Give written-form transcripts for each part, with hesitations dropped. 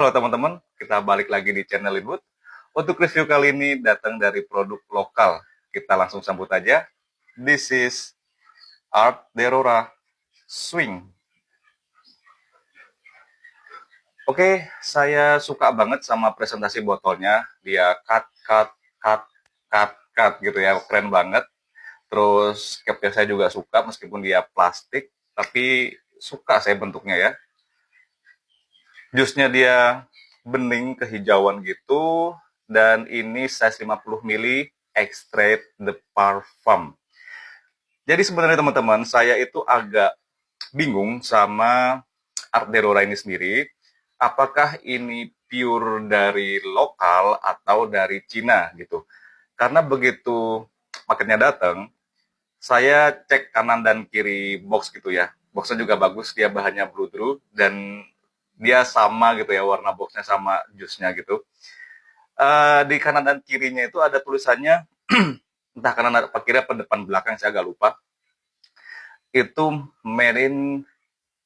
Halo teman-teman, kita balik lagi di channel Linwood. Untuk review kali ini datang dari produk lokal. Kita langsung sambut aja. This is Art Derora Swing. Oke, saya suka banget sama presentasi botolnya. Dia cut gitu ya, keren banget. Terus capnya saya juga suka meskipun dia plastik, tapi suka saya bentuknya ya. Jusnya dia bening kehijauan gitu, dan ini size 50 ml extract the parfum. Jadi sebenarnya teman-teman, saya itu agak bingung sama Art Deorah ini sendiri. Apakah ini pure dari lokal atau dari Cina gitu. Karena begitu paketnya datang, saya cek kanan dan kiri box gitu ya. Boxnya juga bagus, dia bahannya bludru dan dia sama gitu ya, warna boxnya sama jusnya gitu. Di kanan dan kirinya itu ada tulisannya, entah kanan apa kiri apa depan belakang saya agak lupa. Itu made in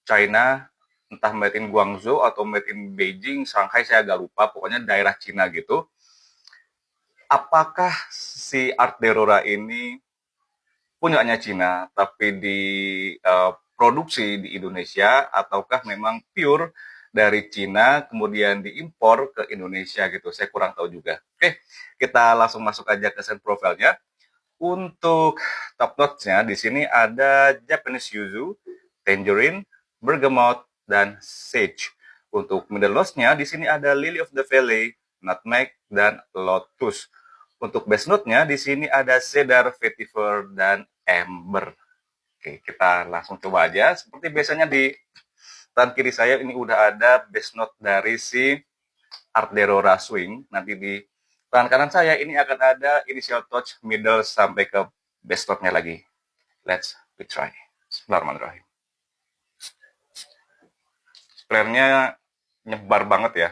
China, entah made in Guangzhou atau made in Beijing, Shanghai saya agak lupa, pokoknya daerah Cina gitu. Apakah si Art Deorah ini punyanya Cina tapi diproduksi di Indonesia, ataukah memang pure dari Cina kemudian diimpor ke Indonesia gitu? Saya kurang tahu juga. Oke, kita langsung masuk aja ke scent profile-nya. Untuk top notes-nya di sini ada Japanese yuzu, tangerine, bergamot, dan sage. Untuk middle notes-nya di sini ada lily of the valley, nutmeg, dan lotus. Untuk base note-nya di sini ada cedar, vetiver, dan amber. Oke, kita langsung coba aja. Seperti biasanya di tangan kiri saya ini udah ada base note dari si Art Deorah Swing. Nanti di tangan kanan saya ini akan ada initial touch, middle, sampai ke base note-nya lagi. Let's try. Bismillahirrahmanirrahim. Flare-nya nyebar banget ya.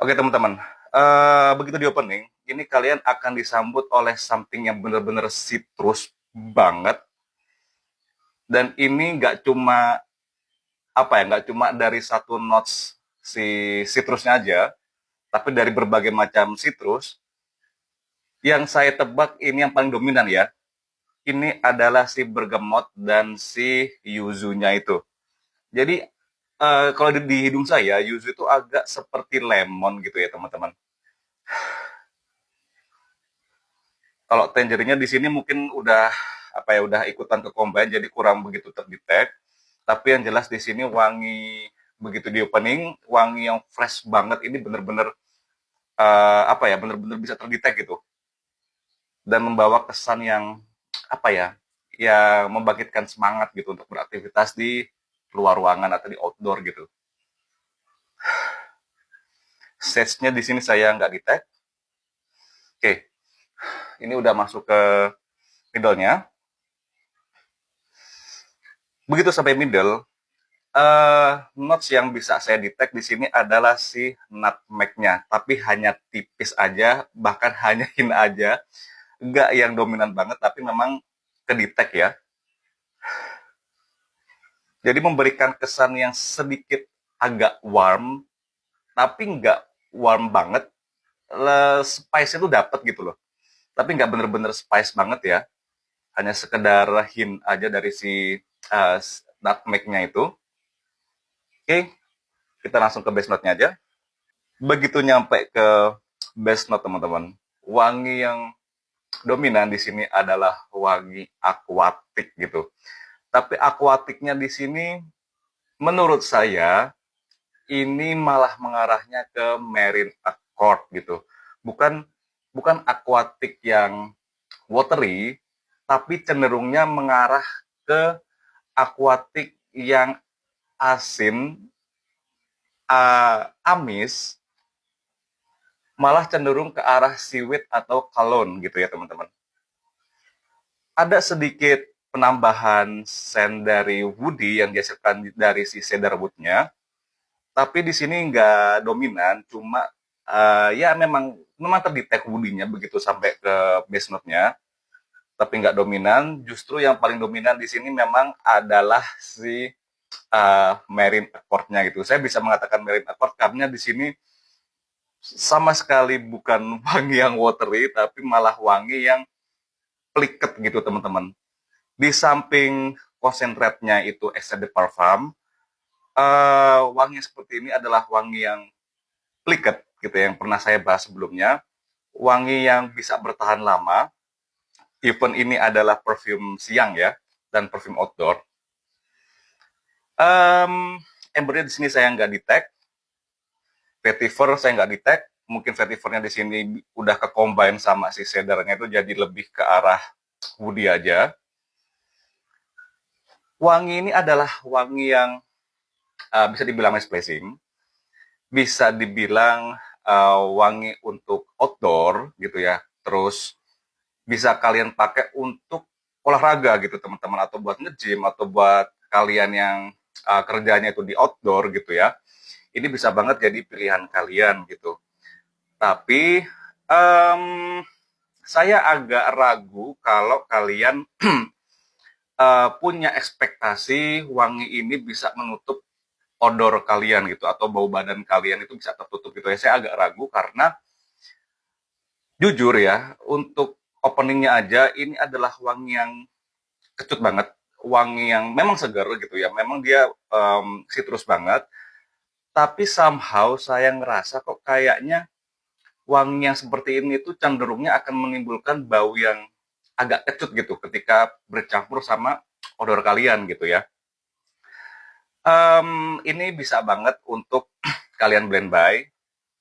Oke teman-teman, begitu di opening, ini kalian akan disambut oleh something yang bener-bener citrus banget. Dan ini nggak cuma nggak cuma dari satu notes si citrusnya aja, tapi dari berbagai macam citrus. Yang saya tebak ini yang paling dominan ya, ini adalah si bergamot dan si yuzunya itu. Jadi kalau di hidung saya, yuzu itu agak seperti lemon gitu ya teman-teman. Kalau tangerinnya di sini mungkin udah udah ikutan ke combine jadi kurang begitu terdetek. Tapi yang jelas di sini wangi, begitu di opening, wangi yang fresh banget, ini bener-bener bener-bener bisa terdetek gitu. Dan membawa kesan yang yang membangkitkan semangat gitu untuk beraktivitas di luar ruangan atau di outdoor gitu. Stage-nya di sini saya nggak detect. Oke, ini udah masuk ke middle-nya. Begitu sampai middle, notes yang bisa saya detect di sini adalah si nutmeg-nya, tapi hanya tipis aja, bahkan hanya hint aja, nggak yang dominan banget, tapi memang kedetek ya. Jadi memberikan kesan yang sedikit agak warm, tapi nggak warm banget. Spice itu dapat gitu loh, tapi nggak bener-bener spice banget ya. Hanya sekedar hint aja dari si nutmeg-nya itu. Oke, kita langsung ke base note-nya aja. Begitu nyampe ke base note teman-teman, wangi yang dominan di sini adalah wangi aquatic gitu. Tapi aquaticnya di sini menurut saya ini malah mengarahnya ke marine accord gitu. Bukan bukan aquatic yang watery, tapi cenderungnya mengarah ke aquatic yang asin, amis, malah cenderung ke arah seaweed atau cologne gitu ya teman-teman. Ada sedikit penambahan scent dari woody yang dihasilkan dari si cedar wood-nya, tapi di sini nggak dominan, cuma ya memang memang terdetek woody-nya begitu sampai ke base note-nya. tapi nggak dominan. Justru yang paling dominan di sini memang adalah si Marine Accord-nya gitu. Saya bisa mengatakan Marine Accord karena di sini sama sekali bukan wangi yang watery, tapi malah wangi yang pliket gitu teman-teman. Di samping konsentratnya itu extrait de parfum, wangi seperti ini adalah wangi yang pliket gitu yang pernah saya bahas sebelumnya. Wangi yang bisa bertahan lama. Even ini adalah perfume siang ya, dan perfume outdoor. Embernya di sini saya nggak detect, vetiver saya nggak detect. Mungkin vetivernya di sini udah ke combine sama si cedarnya itu jadi lebih ke arah woody aja. Wangi ini adalah wangi yang bisa dibilang mass pleasing, bisa dibilang wangi untuk outdoor gitu ya. Terus bisa kalian pakai untuk olahraga gitu teman-teman, atau buat nge-gym, atau buat kalian yang kerjanya itu di outdoor gitu ya. Ini bisa banget jadi pilihan kalian gitu. Tapi saya agak ragu kalau kalian punya ekspektasi wangi ini bisa menutup odor kalian gitu, atau bau badan kalian itu bisa tertutup gitu ya. Saya agak ragu karena jujur ya, untuk openingnya aja ini adalah wangi yang kecut banget, wangi yang memang segar gitu ya, memang dia citrus banget, tapi somehow saya ngerasa kok kayaknya wangi yang seperti ini tuh cenderungnya akan menimbulkan bau yang agak kecut gitu ketika bercampur sama odor kalian gitu ya. Ini bisa banget untuk kalian blend by,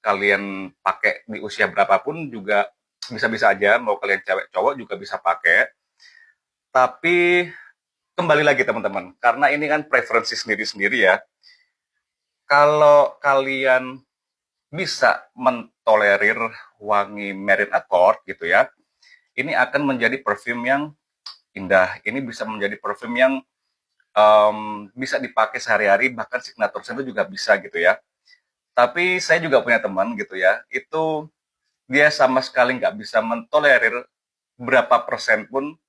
kalian pakai di usia berapapun juga bisa-bisa aja, mau kalian cewek cowok juga bisa pakai. Tapi kembali lagi teman-teman, karena ini kan preferensi sendiri-sendiri ya. Kalau kalian bisa mentolerir wangi Marine Accord gitu ya, ini akan menjadi perfume yang indah. Ini bisa menjadi perfume yang bisa dipakai sehari-hari, bahkan signature scent itu juga bisa gitu ya. Tapi saya juga punya teman gitu ya, itu dia sama sekali nggak bisa mentolerir berapa persen pun,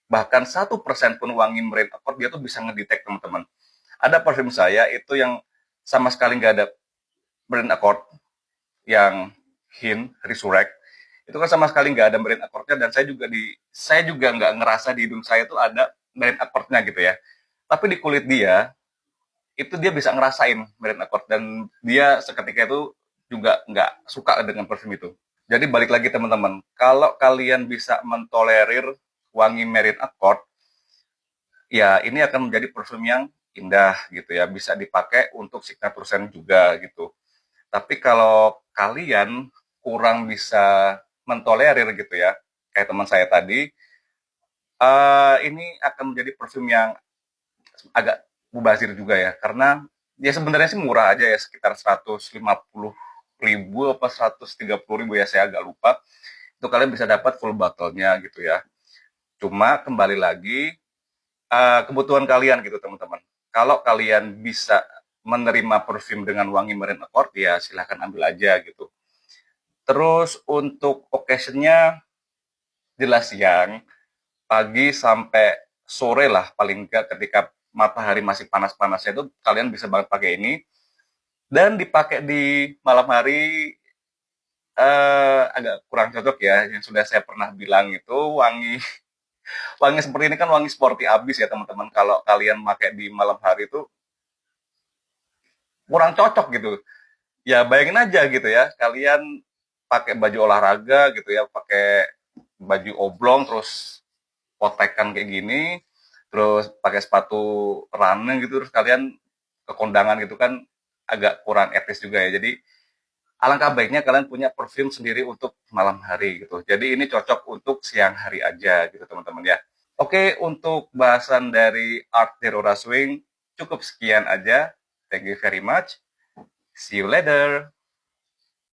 bahkan 1% pun wangi Marine Accord dia tuh bisa ngedetect teman-teman. Ada parfum saya itu yang sama sekali nggak ada Marine Accord, yang Hin Resurrect itu kan sama sekali nggak ada Marine Accord-nya, dan saya juga nggak ngerasa di hidung saya tuh ada Marine Accord-nya gitu ya. Tapi di kulit dia itu dia bisa ngerasain Marine Accord, dan dia seketika itu juga nggak suka dengan parfum itu. Jadi balik lagi teman-teman, kalau kalian bisa mentolerir wangi Marine Accord, ya ini akan menjadi parfum yang indah gitu ya, bisa dipakai untuk signature scent juga gitu. Tapi kalau kalian kurang bisa mentolerir gitu ya, kayak teman saya tadi, ini akan menjadi parfum yang agak mubazir juga ya, karena ya sebenarnya sih murah aja ya, sekitar 150.000 apa 130.000 ya, saya agak lupa. Itu kalian bisa dapat full bottle-nya gitu ya. Cuma kembali lagi kebutuhan kalian gitu teman-teman. Kalau kalian bisa menerima parfum dengan wangi Marine Accord, ya silahkan ambil aja gitu. Terus untuk occasion-nya jelas siang, pagi sampai sore lah paling enggak, ketika matahari masih panas-panasnya itu kalian bisa banget pakai ini. Dan dipakai di malam hari agak kurang cocok ya, yang sudah saya pernah bilang itu wangi wangi seperti ini kan wangi sporty abis ya teman-teman. Kalau kalian pakai di malam hari itu kurang cocok gitu. Ya bayangin aja gitu ya, kalian pakai baju olahraga gitu ya, pakai baju oblong terus potekan kayak gini, terus pakai sepatu running gitu, terus kalian ke kondangan gitu kan agak kurang etis juga ya. Jadi alangkah baiknya kalian punya perfume sendiri untuk malam hari gitu. Jadi ini cocok untuk siang hari aja gitu teman-teman ya. Oke, untuk bahasan dari Art Derora Swing cukup sekian aja. Thank you very much. See you later.